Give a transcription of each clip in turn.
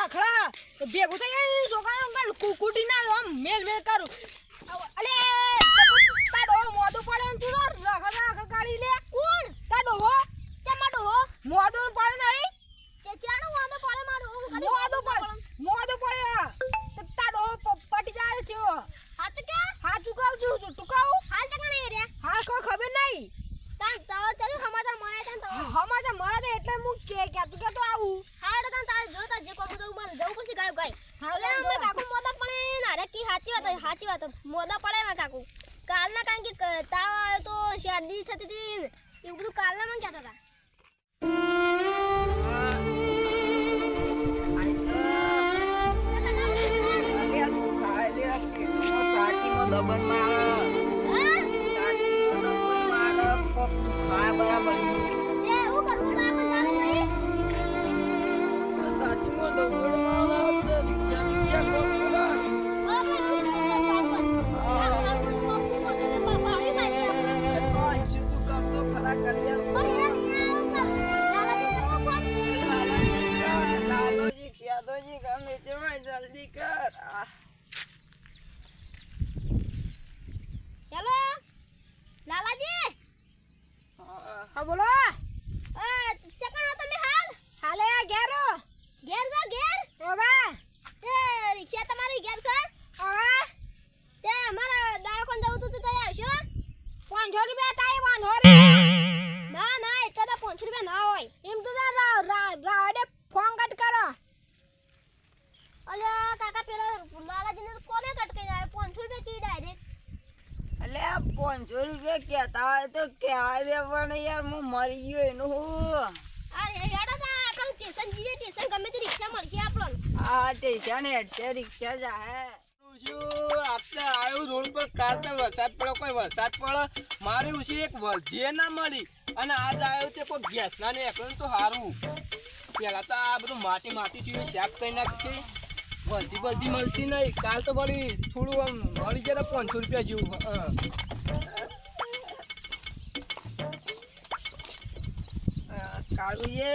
રખડા ભેગું થઈ જાય છોકરા કુકુટી ના આમ મેલ મેલ કરું અલે તાડો મોદો પડે ને તું રખડા કાઢી લે કોણ તાડો હો ચમાડો હો મોદો પડે નહીં કે ચાણો મોદો પડે મારો મોદો પડે તાડો પટી જાય છે હાથ કે હાથ ચુકાવ છું ટુકાવ હાલ તક નહીં રે હાલ કોઈ ખબર નહીં તાન તાવ ચાલ સમાચાર મળે તાન તો સમાચાર મળે એટલે હું કે તું કે તો આવું હાડ તાન તારે જોતા જે કોઈ બધું મને જવું પડશે ગાય ગાય હાલે અમે કાકુ મોદા પડે ને અરે કી સાચી વાત મોદા પડે માં કાકુ કાલના કારણ કે તાવ આવ્યો તો શરદી થતી હતી એવું બધું કાલના મને કહેતા હતા દબન માર હા બરાબર તે હું કરું બાપા જાણ નહીં તો સાચી દબન માર તો રિક્ષા કોક કરા જલ્દી કર હેલો લાલાજી હા બોલો ચકણો તમે હાલે ઘેરો ઘેર ઓવા તે રિક્ષા તમારી ઘેર છે ઓવા તે અમારા દાળકોન જવું તું તો આવશો 500 રૂપિયા થાય 500 ના એટલે તો 500 રૂપિયા ના હોય એમ તો રાડે ફોન કટ કરો અલે કાકા પેલા લાલાજીને તો કોને કટ કરી આવે 500 રૂપિયા કી ડાયરેક્ટ અલે 500 રૂપિયા કહેતા હોય તો કહેવા દે પણ યાર હું મરી ગયો એનું અરે હેડો તો આપણે સ્ટેશન જઈએ સ્ટેશન ગમે તે રિક્ષા મળશે આપણને હા સ્ટેશન હેડશે રિક્ષા જાહે આપણે આવ્યો રોડ પર કાલ તો વરસાદ પડ્યો કોઈ વરસાદ પડે મારે ઉછી એક વર્ધીએ ના મળી અને આજ આવ્યો તે કોઈ ગેસ ના ને એકલું તો સારું પેલા તો આ બધું માટી થી સાફ કરી નાખી વર્ધી મળતી નહીં કાલ તો વળી થોડું આમ મળી જાય તો 500 રૂપિયા જેવું કાળું એ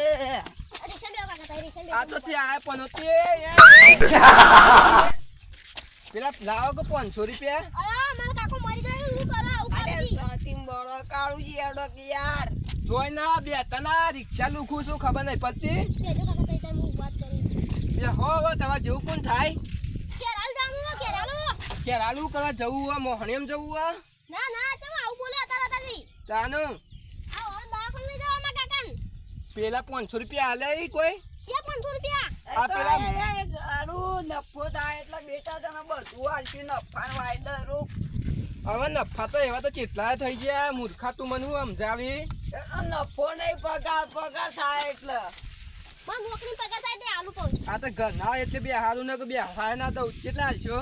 રિક્ષા બેવ કાકા તારી રિક્ષા આ તો તે આયા પણ પેલા લાવો કે 500 રૂપિયા અરે મારા કાકો મરી ગયો હું કરો આવું અરે કરી સાથી બળો કાળું એડો કે યાર જોઈ ના બે તના રિક્ષા લુખું છું ખબર નહીં પડતી કેજો કાકા તઈ તઈ હું વાત કરી બે હો તમારે જેવું કોણ થાય કેરાલ જાણું કેરાલો કે રાલુ કરવા જવું હોય મોહણીમ જવું હોય ના ચમ આવું બોલે અતારજી તાનું આવો દાખલ લઈ જવા માં કાકા પેલા 500 રૂપિયા હાલે ઈ કોઈ કે 500 રૂપિયા આ પેલા ગાડું નફો થાય એટલે બેટા તને બધું આલશું નફાન વાયદા રૂપ હવે નફા તો એવા તો ચેટલા થઈ ગયા મૂર્ખા તું મને સમજાવી નફો નહીં પગાર થાય એટલે પણ નોકરી પગાર થાય તે આલુ કહું આ તો ઘરના એટલે બે હારું ને કે બે હાય ના તો કેટલા હાલશો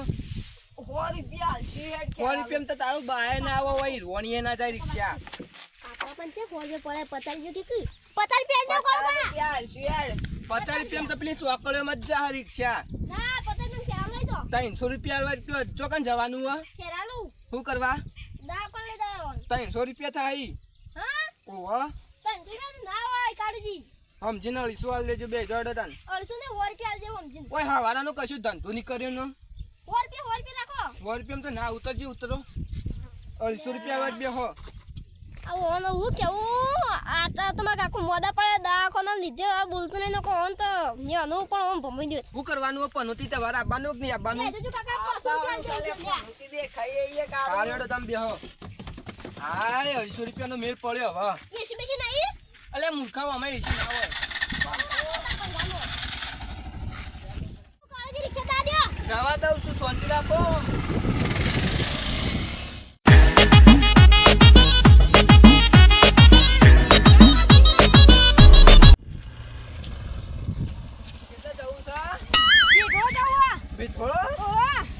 100 રૂપિયા આલશું હેડ 100 રૂપિયા તો તારું બાય ના આવો હોય રોણીએ ના જાય રિક્ષા આપા પણ છે ફોજે પડે 50 જો ઠીક 50 રૂપિયા દે કોણ આલશું હેડ 50 રૂપિયા તો પેલી ચોકડીમાં જ જા રિક્ષા ના 50 ને કેરાલ લઈ દો 300 રૂપિયા આલવા ચોકન જવાનું હોય કેરાલુ શું કરવા દાખલ લઈ જવા 300 રૂપિયા થાય હા ઓહો તંજી ના હોય કાળજી સમજીને 250 આલ દેજો બે જોડે તાન 800 ને 100 રૂપિયા આલજે સમજીને ઓય હવારાનું કશું ધંધો નહીં કર્યો નો 100 રૂપિયા રાખો 100 રૂપિયા તો ના ઉતરજી ઉતરો 250 રૂપિયા આલવા બે હો આવો ઓનો હું કેવું આટા તમારા કાકુ મોદા પડે દાખોના લીધે બોલતું નહીં નકો ઓન તો નેનો પણ ઓમ ભમી દે શું કરવાનું હોય પનોતી તમારે આવવાનું કે નહીં આવવાનું લે જો કાકા 500 રૂપિયા દેખાય એ ગાડું હાલેડો તમે બે હો હાય 250 રૂપિયાનો મેળ પડ્યો હવે એસી બેસી નહીં અલે મૂર્ખાઓ અમે એસી ના હોય કાળજી રિક્ષા તા દો જવા દઉં છું શાંતિ રાખો થોડો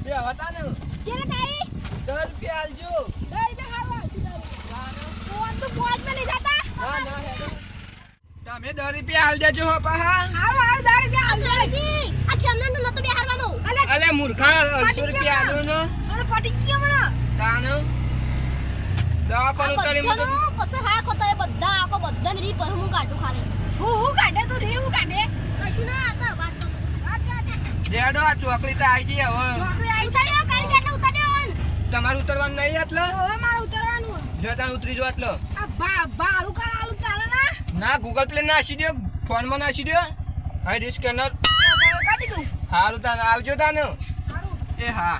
બે હતા ને ચેલે કાઈ 10 રૂપિયા આલજો 10 રૂપિયા હારવા ફોન તો બોલ મે નહીં જાતા ના હેડો તમે 10 રૂપિયા આલ દેજો હો પાહા હારો 10 રૂપિયા આલજો આ કેમન તો નતો બે હારવાનો અલે મૂર્ખા 250 રૂપિયા આલો ને અરે પટી ગયો મને તાનો દવાખાનું કરી મત પછી હા ખોતા બધા આકો બધાને રી પર હું કાઢું ખાલી હું કાઢે તો રે હું કાઢે કશું ના આ તો વાત લેડો આ ચોકડી તો આવી ગઈ હવે ઉતાર્યો કાળી જાટને ઉતાર્યો તમારું ઉતરવાનું નહીં એટલે હવે મારે ઉતારવાનું જો તાન ઉતરી જો એટલે આ ભાડું કાળું ચાલે ના ના ગૂગલ પ્લે નાખી દો ફોનમાં નાખી દો આઈડી સ્કેનર કાઢી દઉં સારું તાન આવજો તાન સારું એ હા